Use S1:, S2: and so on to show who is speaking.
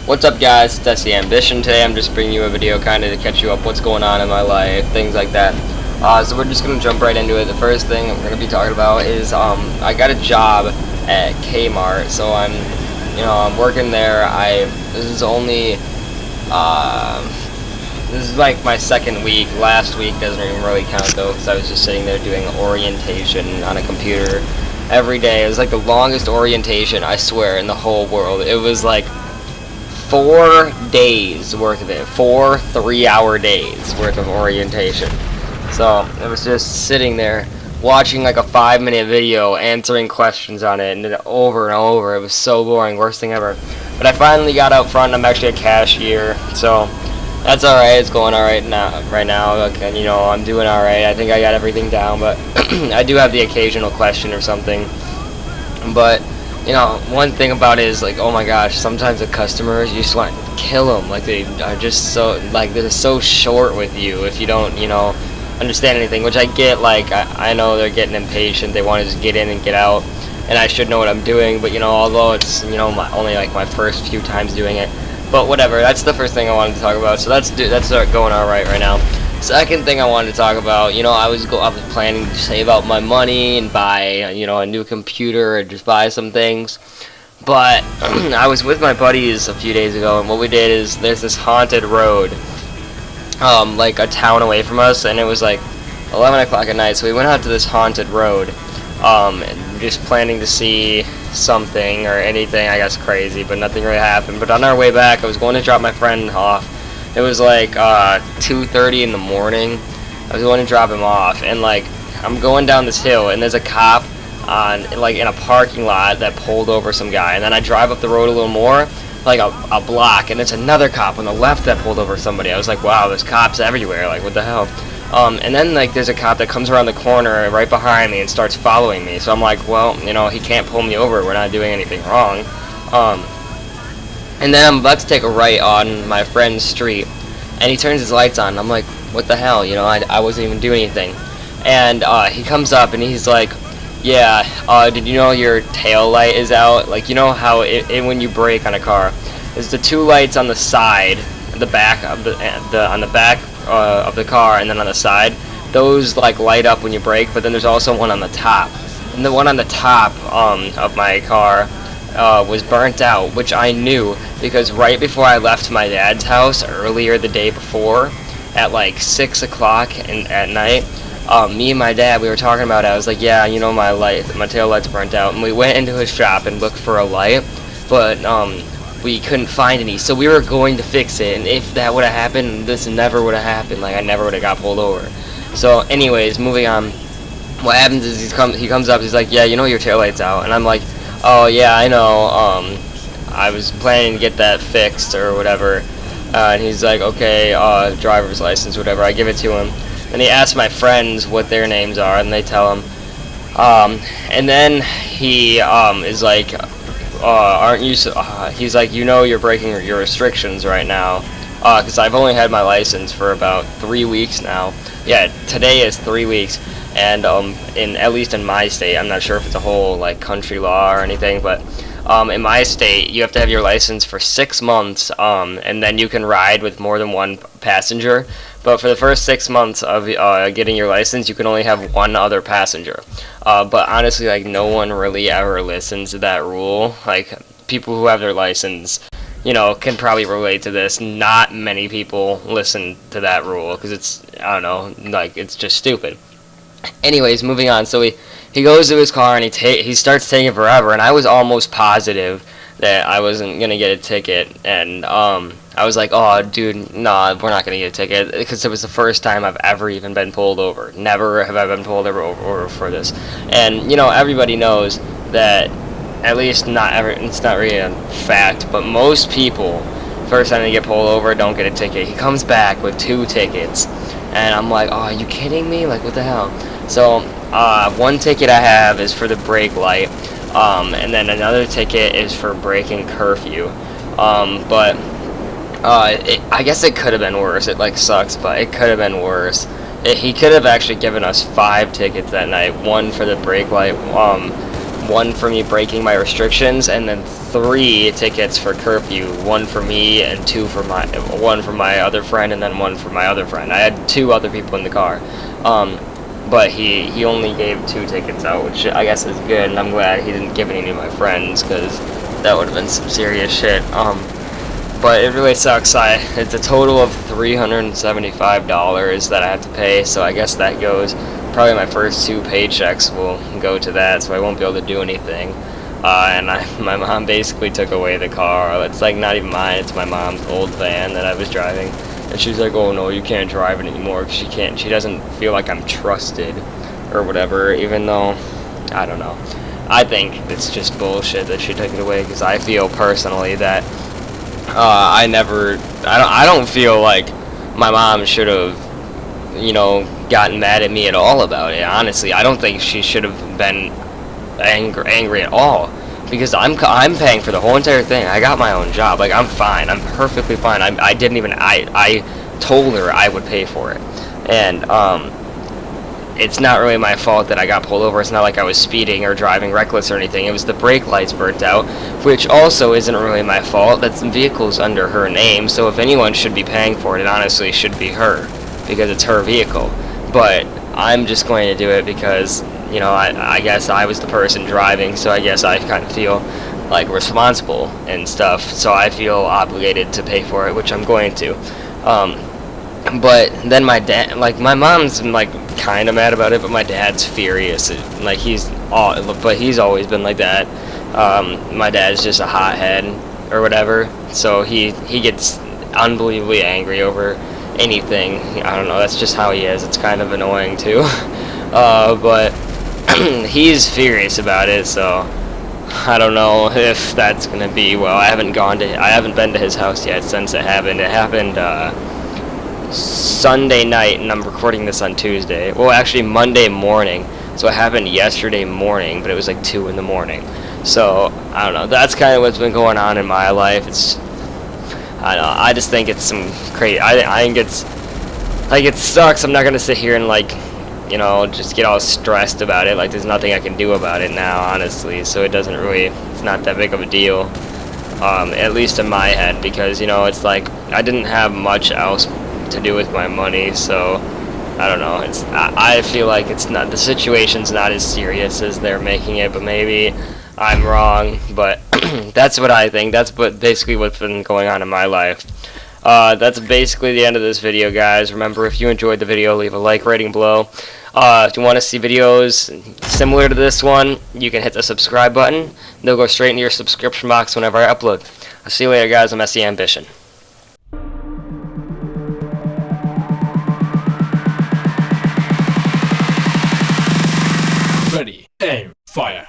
S1: What's up, guys? It's SE Ambition. Today I'm just bringing you a video kind of to catch you up what's going on in my life, things like that. So we're just going to jump right into it. The first thing I'm going to be talking about is I got a job at Kmart. So I'm working there. This is only this is like my second week. Last week doesn't even really count though, because I was just sitting there doing orientation on a computer every day. It was like the longest orientation, I swear, in the whole world. It was like 4 days worth of it, 4 3-hour days worth of orientation. So I was just sitting there watching like a 5-minute video, answering questions on it, and then over and over. It was so boring, worst thing ever. But I finally got out front. I'm actually a cashier, so that's alright. It's going alright now. Right now, okay, I'm doing alright. I think I got everything down, but I do have the occasional question or something. But one thing about it is, like, oh my gosh, sometimes the customers, you just want to kill them. Like, they are just so, like, they're so short with you if you don't, understand anything, which I get. Like, I know they're getting impatient. They want to just get in and get out, and I should know what I'm doing, but, although it's, only, like, my first few times doing it. But whatever, that's the first thing I wanted to talk about, so that's going alright right now. Second thing I wanted to talk about, I was planning to save out my money and buy, a new computer or just buy some things. But I was with my buddies a few days ago, and what we did is there's this haunted road, like a town away from us, and it was like 11 o'clock at night, so we went out to this haunted road, just planning to see something or anything, I guess crazy, but nothing really happened. But on our way back, I was going to drop my friend off. It was like 2:30 in the morning. I was going to drop him off, and like I'm going down this hill, and there's a cop in a parking lot that pulled over some guy, and then I drive up the road a little more, like a block, and it's another cop on the left that pulled over somebody. I was like, wow, there's cops everywhere, like what the hell. And then like there's a cop that comes around the corner right behind me and starts following me. So I'm like, well, he can't pull me over. We're not doing anything wrong. And then I'm about to take a right on my friend's street, and he turns his lights on. I'm like, what the hell? I wasn't even doing anything. And he comes up and he's like, yeah, did you know your tail light is out? Like, how when you brake on a car, there's the 2 lights on the side, the back of on the back of the car, and then on the side, those like light up when you brake. But then there's also one on the top, and the one on the top of my car was burnt out, which I knew because right before I left my dad's house earlier the day before, at like 6 o'clock at night, me and my dad, we were talking about it. I was like, yeah, my tail light's burnt out, and we went into his shop and looked for a light, but we couldn't find any, so we were going to fix it, and if that would have happened, this never would have happened. Like, I never would have got pulled over. So anyways, moving on, what happens is he comes up, he's like, yeah, your tail light's out, and I'm like, oh yeah, I know, I was planning to get that fixed or whatever. And he's like, okay, driver's license, whatever. I give it to him, and he asks my friends what their names are, and they tell him, and then he is like, aren't you he's like, you're breaking your restrictions right now, because I've only had my license for about 3 weeks now. Yeah, today is 3 weeks. And at least in my state, I'm not sure if it's a whole like country law or anything, but in my state, you have to have your license for 6 months, and then you can ride with more than one passenger. But for the first 6 months of getting your license, you can only have one other passenger. But honestly, like, no one really ever listens to that rule. Like, people who have their license, can probably relate to this. Not many people listen to that rule because it's, I don't know, like, it's just stupid. Anyways, moving on. So he goes to his car and he starts taking forever, and I was almost positive that I wasn't gonna get a ticket, and I was like, oh dude, nah, we're not gonna get a ticket, because it was the first time I've ever even been pulled over. Never have I been pulled over for this. And everybody knows that, at least it's not really a fact, but most people, first time they get pulled over, don't get a ticket. He comes back with 2 tickets, and I'm like, oh, are you kidding me? Like, what the hell? So, one ticket I have is for the brake light, and then another ticket is for breaking curfew. But I guess it could have been worse. It like sucks, but it could have been worse. He could have actually given us 5 tickets that night. 1 for the brake light, 1 for me breaking my restrictions, and then 3 tickets for curfew. 1 for me and 1 for my other friend, and then 1 for my other friend. I had 2 other people in the car. But he only gave 2 tickets out, which I guess is good, and I'm glad he didn't give any to my friends, because that would have been some serious shit. But it really sucks. It's a total of $375 that I have to pay, so I guess that goes, probably my first 2 paychecks will go to that, so I won't be able to do anything. And my mom basically took away the car. It's like not even mine, it's my mom's old van that I was driving. And she's like, oh no, you can't drive it anymore, because she doesn't feel like I'm trusted, or whatever, even though, I don't know. I think it's just bullshit that she took it away, because I feel personally that I don't feel like my mom should have, you know, gotten mad at me at all about it. Honestly, I don't think she should have been angry at all, because I'm paying for the whole entire thing. I got my own job. Like, I'm fine. I'm perfectly fine. I told her I would pay for it, and it's not really my fault that I got pulled over. It's not like I was speeding or driving reckless or anything. It was the brake lights burnt out, which also isn't really my fault. That vehicle's under her name, so if anyone should be paying for it, it honestly should be her, because it's her vehicle. But I'm just going to do it because, you know, I guess I was the person driving, so I guess I kind of feel like responsible and stuff, so I feel obligated to pay for it, which I'm going to. But then my dad, like, my mom's like kind of mad about it, but my dad's furious. Like, he's always been like that. My dad's just a hothead or whatever, so he gets unbelievably angry over anything. I don't know, that's just how he is. It's kind of annoying too. But he's furious about it, so I don't know if that's gonna be, well, I haven't been to his house yet since it happened. It happened Sunday night, and I'm recording this on Tuesday. Well, actually Monday morning. So it happened yesterday morning, but it was like 2 in the morning. So I don't know. That's kind of what's been going on in my life. I don't know. I just think it's some crazy. I think it's like, it sucks. I'm not gonna sit here and, like, you know, just get all stressed about it. Like, there's nothing I can do about it now, honestly. So it's not that big of a deal. At least in my head, because, you know, it's like I didn't have much else to do with my money, so I don't know. I feel like the situation's not as serious as they're making it, but maybe I'm wrong. But that's what I think. That's basically what's been going on in my life. That's basically the end of this video, guys. Remember, if you enjoyed the video, leave a like rating below. If you want to see videos similar to this one, you can hit the subscribe button. They'll go straight into your subscription box whenever I upload. I'll see you later, guys. I'm SE Ambition.
S2: Ready, aim, fire.